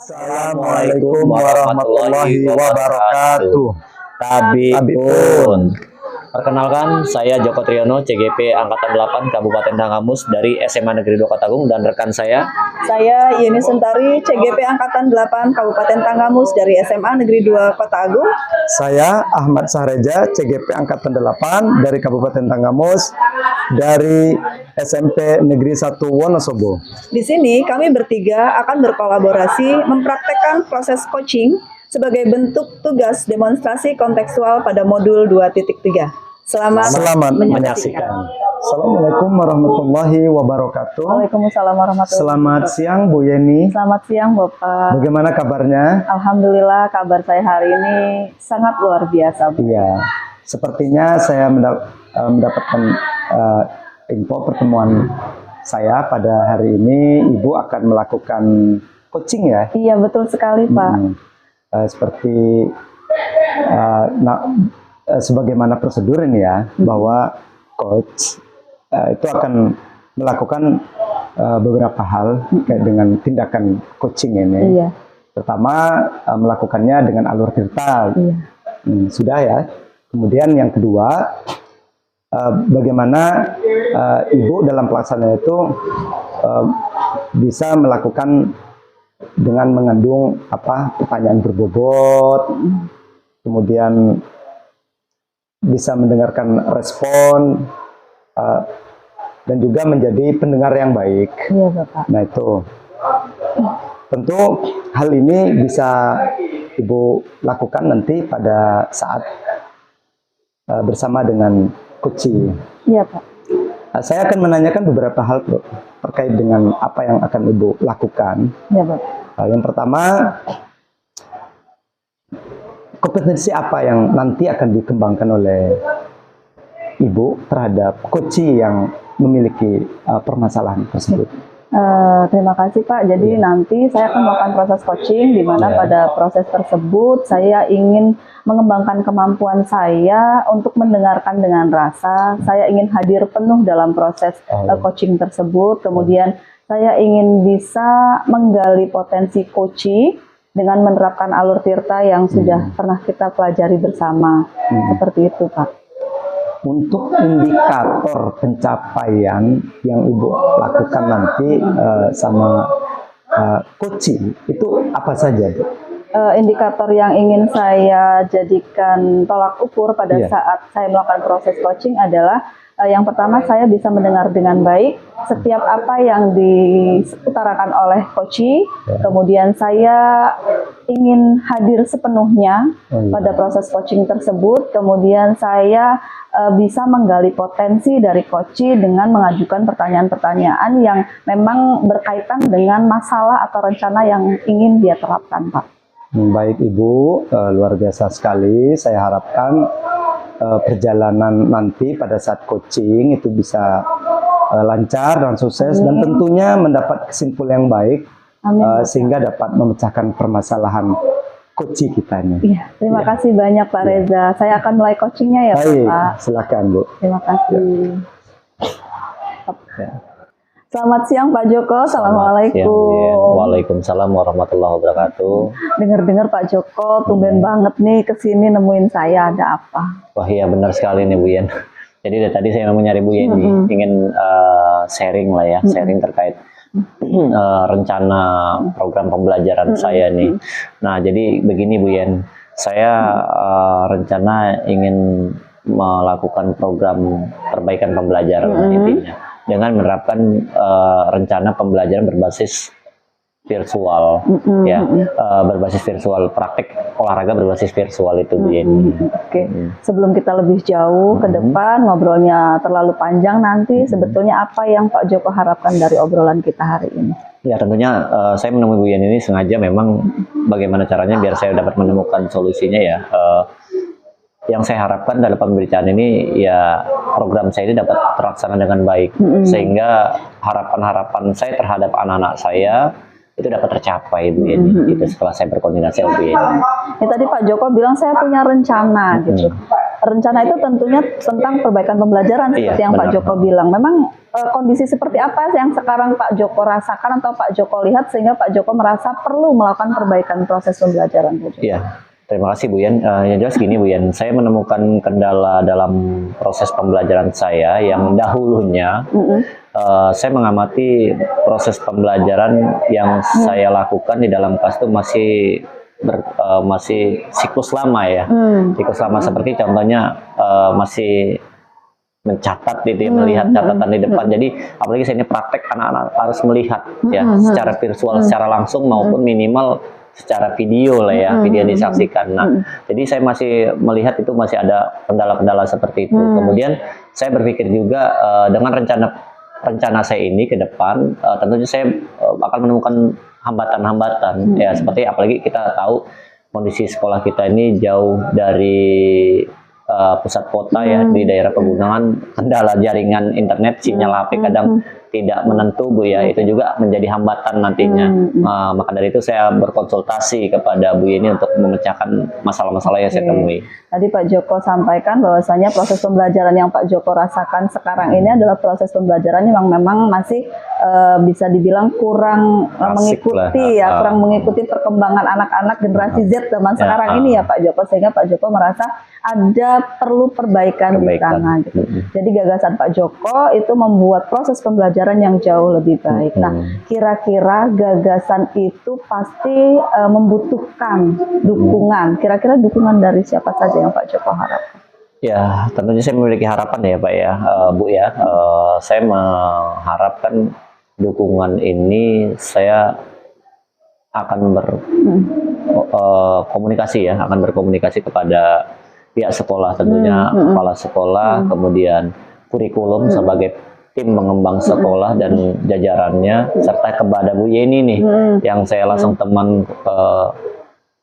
Assalamualaikum warahmatullahi wabarakatuh. Tabipun. Perkenalkan, saya Joko Triyono, CGP Angkatan 8 Kabupaten Tanggamus dari SMA Negeri 2 Kota Agung, dan rekan saya Yuni Suntari, CGP Angkatan 8 Kabupaten Tanggamus dari SMA Negeri 2 Kota Agung. Saya Ahmad Sahreja, CGP Angkatan 8 dari Kabupaten Tanggamus dari SMP Negeri 1 Wonosobo. Di sini kami bertiga akan berkolaborasi mempraktekkan proses coaching sebagai bentuk tugas demonstrasi kontekstual pada modul 2.3. Selamat menyaksikan. Assalamualaikum warahmatullahi wabarakatuh. Waalaikumsalam warahmatullahi Selamat wabarakatuh. siang Bu Yeni. Selamat siang Bapak. Bagaimana kabarnya? Alhamdulillah, kabar saya hari ini sangat luar biasa, Bu. Iya, sepertinya saya mendapatkan info pertemuan saya pada hari ini. Ibu akan melakukan coaching ya? Iya, betul sekali Pak. Seperti sebagaimana prosedur ini ya, bahwa coach itu akan melakukan beberapa hal terkait dengan tindakan coaching ini. Iya. Pertama, melakukannya dengan alur tirta. Iya. Sudah ya. Kemudian yang kedua, bagaimana ibu dalam pelaksanaan itu bisa melakukan dengan mengandung pertanyaan berbobot, kemudian bisa mendengarkan respon, dan juga menjadi pendengar yang baik. Iya, Bapak. Nah itu tentu hal ini bisa ibu lakukan nanti pada saat bersama dengan coaching. Iya, Pak. Saya akan menanyakan beberapa hal terkait dengan apa yang akan ibu lakukan. Iya, Pak. Yang pertama, kompetensi apa yang nanti akan dikembangkan oleh ibu terhadap coaching yang memiliki permasalahan tersebut? Terima kasih Pak. Jadi nanti saya akan melakukan proses coaching, di mana pada proses tersebut saya ingin mengembangkan kemampuan saya untuk mendengarkan dengan rasa. Saya ingin hadir penuh dalam proses coaching tersebut. Kemudian saya ingin bisa menggali potensi coaching dengan menerapkan alur tirta yang sudah pernah kita pelajari bersama. Seperti itu Pak. Untuk indikator pencapaian yang ibu lakukan nanti sama coaching itu apa saja, Bu? Indikator yang ingin saya jadikan tolak ukur pada saat saya melakukan proses coaching adalah yang pertama, saya bisa mendengar dengan baik setiap apa yang diutarakan oleh coaching. Kemudian saya ingin hadir sepenuhnya pada proses coaching tersebut. Kemudian saya bisa menggali potensi dari coaching dengan mengajukan pertanyaan-pertanyaan yang memang berkaitan dengan masalah atau rencana yang ingin dia terapkan, Pak. Baik Ibu, luar biasa sekali. Saya harapkan perjalanan nanti pada saat coaching itu bisa lancar dan sukses. Dan tentunya mendapat kesimpulan yang baik. Sehingga dapat memecahkan permasalahan coaching kita ini. Iya, terima kasih banyak Pak Reza. Saya akan mulai coachingnya ya Pak. Silakan Bu. Terima kasih. Selamat siang Pak Joko. Assalamualaikum. Waalaikumsalam warahmatullahi wabarakatuh. Dengar-dengar Pak Joko tumben banget nih kesini nemuin saya, ada apa? Wah iya benar sekali nih Bu Yen. Jadi dari tadi saya memang nyari Bu Yen nih, ingin sharing lah ya, sharing terkait rencana program pembelajaran saya nih. Nah jadi begini Bu Yen, saya rencana ingin melakukan program perbaikan pembelajaran intinya dengan menerapkan rencana pembelajaran berbasis virtual, berbasis virtual, praktek olahraga berbasis virtual itu Bu Yeni. Oke, sebelum kita lebih jauh ke depan, ngobrolnya terlalu panjang nanti, sebetulnya apa yang Pak Joko harapkan dari obrolan kita hari ini? Ya tentunya saya menemui Bu Yeni ini sengaja memang bagaimana caranya biar saya dapat menemukan solusinya ya. Yang saya harapkan dalam pemberitaan ini ya program saya ini dapat terlaksana dengan baik, sehingga harapan-harapan saya terhadap anak-anak saya itu dapat tercapai Bu Yeni. Itu setelah saya berkoordinasi sama Bu Yeni. Ya, tadi Pak Joko bilang saya punya rencana gitu. Rencana itu tentunya tentang perbaikan pembelajaran seperti yang Pak Joko bilang. Memang kondisi seperti apa yang sekarang Pak Joko rasakan atau Pak Joko lihat sehingga Pak Joko merasa perlu melakukan perbaikan proses pembelajaran? Iya, terima kasih Bu Yen. Yang jelas gini Bu Yen, saya menemukan kendala dalam proses pembelajaran saya yang dahulunya saya mengamati proses pembelajaran yang saya lakukan di dalam kelas itu masih siklus lama ya. Siklus lama seperti contohnya masih mencatat gitu ya, melihat catatan di depan. Jadi apalagi saya ini praktek, anak-anak harus melihat ya secara virtual, secara langsung maupun minimal secara video lah ya, video yang disaksikan. Nah, jadi saya masih melihat itu masih ada kendala-kendala seperti itu. Kemudian saya berpikir juga dengan rencana saya ini ke depan, tentunya saya akan menemukan hambatan-hambatan ya, seperti apalagi kita tahu kondisi sekolah kita ini jauh dari pusat kota ya, di daerah pegunungan, kendala jaringan internet, sinyal HP kadang tidak menentu Bu ya, itu juga menjadi hambatan nantinya. Maka dari itu saya berkonsultasi kepada Bu Yeni untuk memecahkan masalah-masalah yang saya temui. Tadi Pak Joko sampaikan bahwasanya proses pembelajaran yang Pak Joko rasakan sekarang ini adalah proses pembelajaran yang memang masih bisa dibilang kurang mengikuti ya, kurang mengikuti perkembangan anak-anak generasi Z zaman sekarang ini ya Pak Joko, sehingga Pak Joko merasa ada perlu perbaikan di sana gitu. Jadi gagasan Pak Joko itu membuat proses pembelajaran yang jauh lebih baik. Nah, kira-kira gagasan itu pasti membutuhkan dukungan. Kira-kira dukungan dari siapa saja yang Pak Joko harapkan? Ya, tentunya saya memiliki harapan ya Pak ya, Bu ya. Saya mengharapkan dukungan ini saya akan berkomunikasi ya, akan berkomunikasi kepada pihak sekolah, tentunya kepala sekolah, kemudian kurikulum sebagai tim pengembang sekolah dan jajarannya, serta kepada Bu Yeni nih, yang saya langsung teman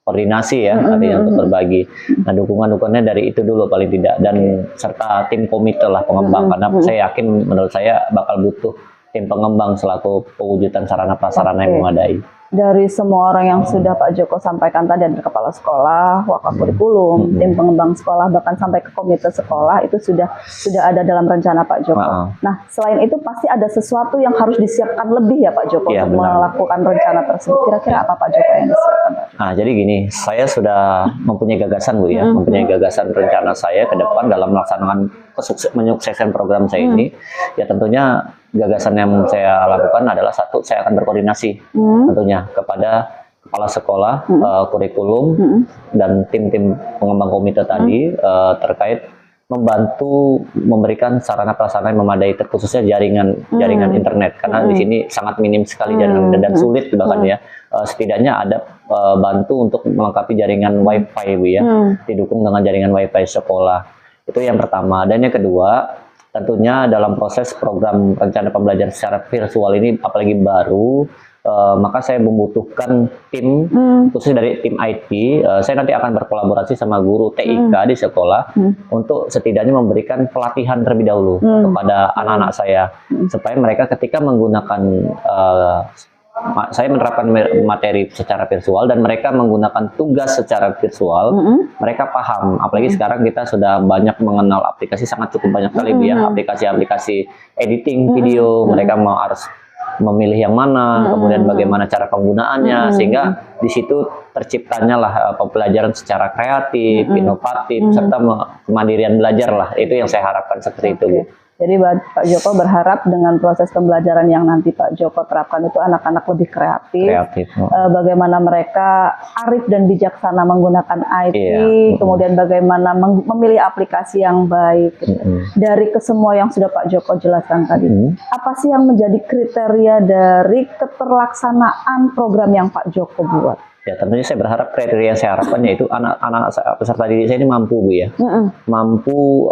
koordinasi ya, artinya untuk berbagi. Nah, dukungannya dari itu dulu paling tidak, dan serta tim komite lah pengembang, karena saya yakin menurut saya bakal butuh tim pengembang selaku pewujudan sarana prasarana yang memadai. Dari semua orang yang sudah Pak Joko sampaikan tadi, dari kepala sekolah, wakil kurikulum, tim pengembang sekolah, bahkan sampai ke komite sekolah, itu sudah ada dalam rencana Pak Joko. Nah, selain itu pasti ada sesuatu yang harus disiapkan lebih ya Pak Joko untuk melakukan rencana tersebut. Kira-kira apa Pak Joko yang disiapkan? Nah, jadi gini, saya sudah mempunyai gagasan Bu ya, mempunyai gagasan rencana saya ke depan dalam melaksanakan menyukseskan program saya ini. Ya tentunya gagasan yang saya lakukan adalah satu, saya akan berkoordinasi tentunya kepada kepala sekolah, kurikulum, dan tim-tim pengembang komite tadi terkait membantu memberikan sarana prasarana yang memadai, terkhususnya jaringan internet, karena di sini sangat minim sekali jaringan dan sulit bahkan ya. Setidaknya ada bantu untuk melengkapi jaringan WiFi Bu ya, didukung dengan jaringan WiFi sekolah. Itu yang pertama. Dan yang kedua, tentunya dalam proses program rencana pembelajaran secara virtual ini apalagi baru, maka saya membutuhkan tim khusus dari tim IT. Saya nanti akan berkolaborasi sama guru TIK di sekolah untuk setidaknya memberikan pelatihan terlebih dahulu kepada anak-anak saya, supaya mereka ketika menggunakan saya menerapkan materi secara virtual dan mereka menggunakan tugas secara virtual, mereka paham. Apalagi sekarang kita sudah banyak mengenal aplikasi, sangat cukup banyak sekali ya, aplikasi-aplikasi editing video. Mereka harus memilih yang mana, kemudian bagaimana cara penggunaannya, sehingga di situ terciptanya lah pembelajaran secara kreatif, inovatif, serta kemandirian belajar lah. Itu yang saya harapkan seperti itu Bu. Jadi Pak Joko berharap dengan proses pembelajaran yang nanti Pak Joko terapkan itu anak-anak lebih kreatif. Bagaimana mereka arif dan bijaksana menggunakan IT, kemudian bagaimana memilih aplikasi yang baik. Dari kesemua yang sudah Pak Joko jelaskan tadi, apa sih yang menjadi kriteria dari keterlaksanaan program yang Pak Joko buat? Ya tentunya saya berharap kriteria yang saya harapkan yaitu anak-anak peserta didik saya ini mampu Bu ya, mampu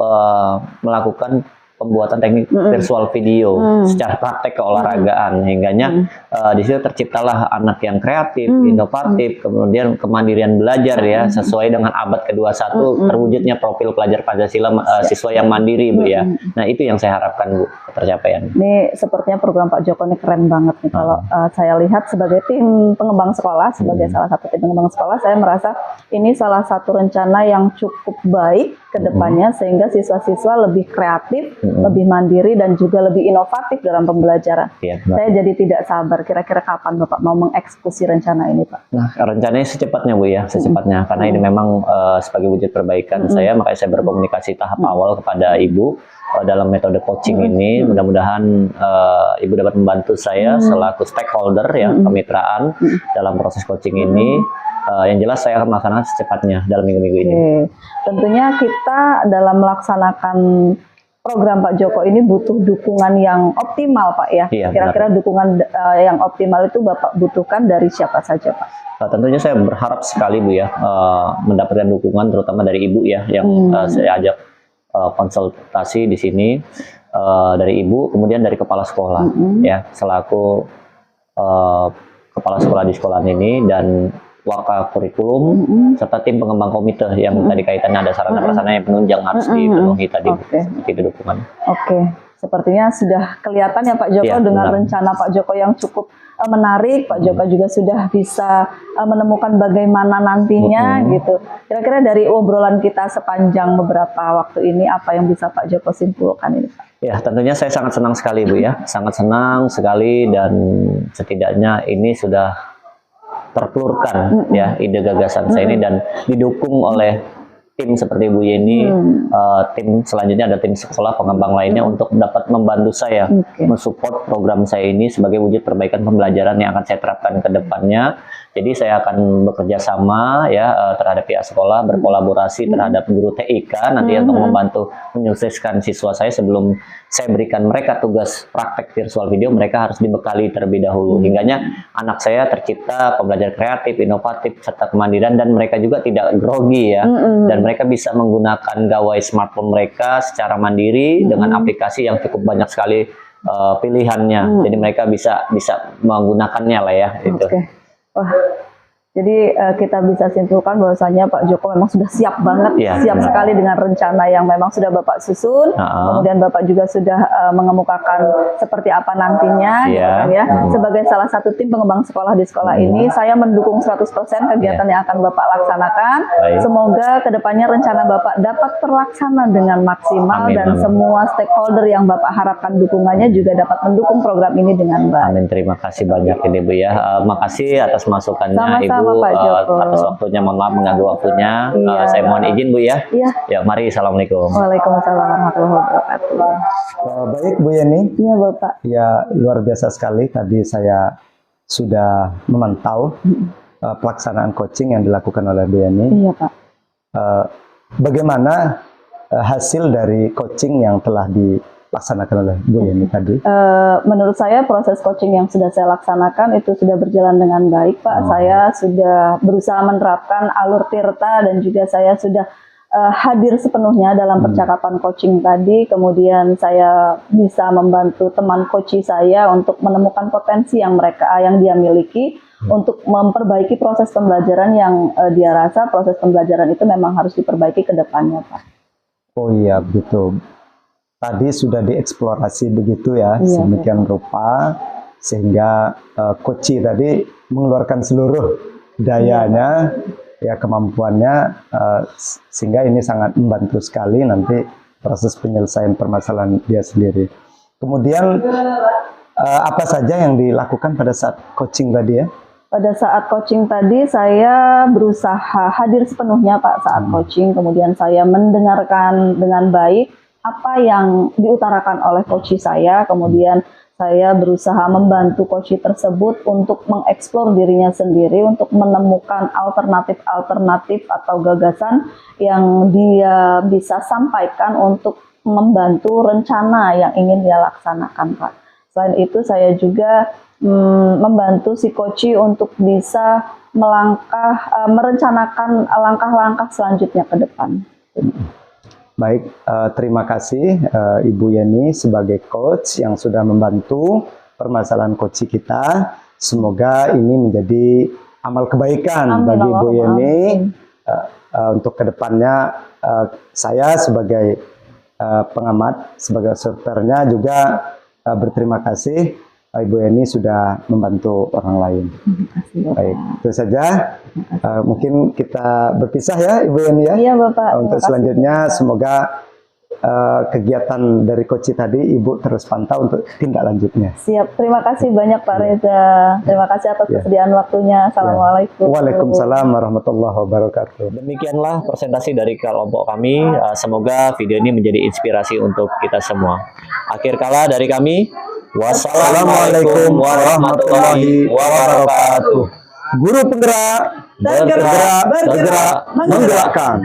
melakukan pembuatan teknik virtual video secara praktek keolahragaan, hingganya di situ terciptalah anak yang kreatif, inovatif, kemudian kemandirian belajar ya sesuai dengan abad ke-21 terwujudnya profil pelajar Pancasila siswa yang mandiri Bu ya. Nah itu yang saya harapkan Bu, tercapaian. Ini sepertinya program Pak Joko ini keren banget nih. Kalau saya lihat sebagai tim pengembang sekolah, sebagai salah satu tim pengembang sekolah, saya merasa ini salah satu rencana yang cukup baik ke depannya sehingga siswa-siswa lebih kreatif, lebih mandiri dan juga lebih inovatif dalam pembelajaran. Iya, Saya jadi tidak sabar. Kira-kira kapan Bapak mau mengeksekusi rencana ini, Pak? Nah, rencananya secepatnya Bu ya, secepatnya karena ini memang sebagai wujud perbaikan saya, makanya saya berkomunikasi tahap awal kepada Ibu dalam metode coaching ini. Mudah-mudahan Ibu dapat membantu saya selaku stakeholder ya, kemitraan dalam proses coaching ini. Yang jelas saya akan melaksanakan secepatnya dalam minggu-minggu ini. Tentunya kita dalam melaksanakan program Pak Joko ini butuh dukungan yang optimal Pak ya. Iya, kira-kira dukungan yang optimal itu Bapak butuhkan dari siapa saja Pak? Tentunya saya berharap sekali Bu ya mendapatkan dukungan terutama dari Ibu ya yang saya ajak konsultasi di sini, dari Ibu, kemudian dari kepala sekolah ya selaku kepala sekolah di sekolah ini dan waka kurikulum serta tim pengembang komite yang tadi kaitannya ada sarana prasarana yang penunjang harus dipenuhi tadi itu dukungan. Sepertinya sudah kelihatan ya Pak Joko dengan rencana Pak Joko yang cukup menarik. Pak Joko juga sudah bisa menemukan bagaimana nantinya gitu. Kira-kira dari obrolan kita sepanjang beberapa waktu ini apa yang bisa Pak Joko simpulkan ini Pak? Ya tentunya saya sangat senang sekali Bu ya, sangat senang sekali dan setidaknya ini sudah tertelurkan ya ide gagasan saya ini dan didukung oleh tim seperti Bu Yeni, tim selanjutnya ada tim sekolah pengembang lainnya untuk dapat membantu saya mensupport program saya ini sebagai wujud perbaikan pembelajaran yang akan saya terapkan ke depannya. Jadi saya akan bekerja sama ya terhadap pihak sekolah, berkolaborasi terhadap guru TIK nanti untuk membantu menyukseskan siswa saya. Sebelum saya berikan mereka tugas praktek virtual video, mereka harus dibekali terlebih dahulu. Hingganya anak saya tercipta pembelajar kreatif, inovatif, serta kemandirian dan mereka juga tidak grogi ya. Dan mereka bisa menggunakan gawai smartphone mereka secara mandiri dengan aplikasi yang cukup banyak sekali pilihannya. Jadi mereka bisa menggunakannya lah ya itu. Wah, jadi kita bisa simpulkan bahwasanya Pak Joko memang sudah siap banget, siap sekali dengan rencana yang memang sudah Bapak susun. Kemudian Bapak juga sudah mengemukakan seperti apa nantinya, gitu kan ya. Sebagai salah satu tim pengembang sekolah di sekolah ini, saya mendukung 100% kegiatan yang akan Bapak laksanakan. Semoga kedepannya rencana Bapak dapat terlaksana dengan maksimal dan semua stakeholder yang Bapak harapkan dukungannya juga dapat mendukung program ini dengan baik. Amin, terima kasih banyak ini Bu ya. Makasih atas masukannya Ibu. Atas waktunya, mohon maaf mengganggu waktunya. Saya mohon izin Bu ya. Ya, mari, assalamualaikum. Waalaikumsalam warahmatullahi wabarakatuh. Baik Bu Yeni. Iya Bapak. Ya luar biasa sekali. Tadi saya sudah memantau pelaksanaan coaching yang dilakukan oleh Bu Yeni. Iya Pak. Bagaimana hasil dari coaching yang telah dilaksanakan oleh Bu Yeni tadi? Menurut saya proses coaching yang sudah saya laksanakan itu sudah berjalan dengan baik Pak. Saya sudah berusaha menerapkan alur tirta dan juga saya sudah hadir sepenuhnya dalam percakapan coaching tadi. Kemudian saya bisa membantu teman coach saya untuk menemukan potensi yang dia miliki untuk memperbaiki proses pembelajaran yang dia rasa proses pembelajaran itu memang harus diperbaiki ke depannya Pak. Oh iya begitu. Tadi sudah dieksplorasi begitu ya, sedemikian rupa sehingga coach tadi mengeluarkan seluruh dayanya, ya kemampuannya, sehingga ini sangat membantu sekali nanti proses penyelesaian permasalahan dia sendiri. Kemudian apa saja yang dilakukan pada saat coaching tadi ya? Pada saat coaching tadi saya berusaha hadir sepenuhnya Pak saat coaching, kemudian saya mendengarkan dengan baik apa yang diutarakan oleh coach saya, kemudian saya berusaha membantu coach tersebut untuk mengeksplor dirinya sendiri, untuk menemukan alternatif-alternatif atau gagasan yang dia bisa sampaikan untuk membantu rencana yang ingin dia laksanakan Pak. Selain itu saya juga membantu si coach untuk bisa merencanakan langkah-langkah selanjutnya ke depan. Baik, terima kasih Ibu Yeni sebagai coach yang sudah membantu permasalahan coaching kita. Semoga ini menjadi amal kebaikan Amin, bagi Ibu Allahumma Yeni amin. untuk kedepannya. Saya sebagai pengamat, sebagai observernya juga berterima kasih Ibu Yeni sudah membantu orang lain. Terima kasih, Bapak. Baik, itu saja. Mungkin kita berpisah ya Ibu Yeni ya. Iya, Bapak. Untuk Terima kasih, selanjutnya Bapak. semoga kegiatan dari coach tadi Ibu terus pantau untuk tindak lanjutnya. Siap. Terima kasih banyak Pak Reza. Terima kasih atas Ya. kesediaan waktunya. Assalamualaikum. Waalaikumsalam warahmatullahi wabarakatuh. Demikianlah presentasi dari kelompok kami. Semoga video ini menjadi inspirasi untuk kita semua. Akhir kala dari kami, wassalamualaikum warahmatullahi wabarakatuh. Guru penggerak, Bergerak, bergerak, menggerakkan.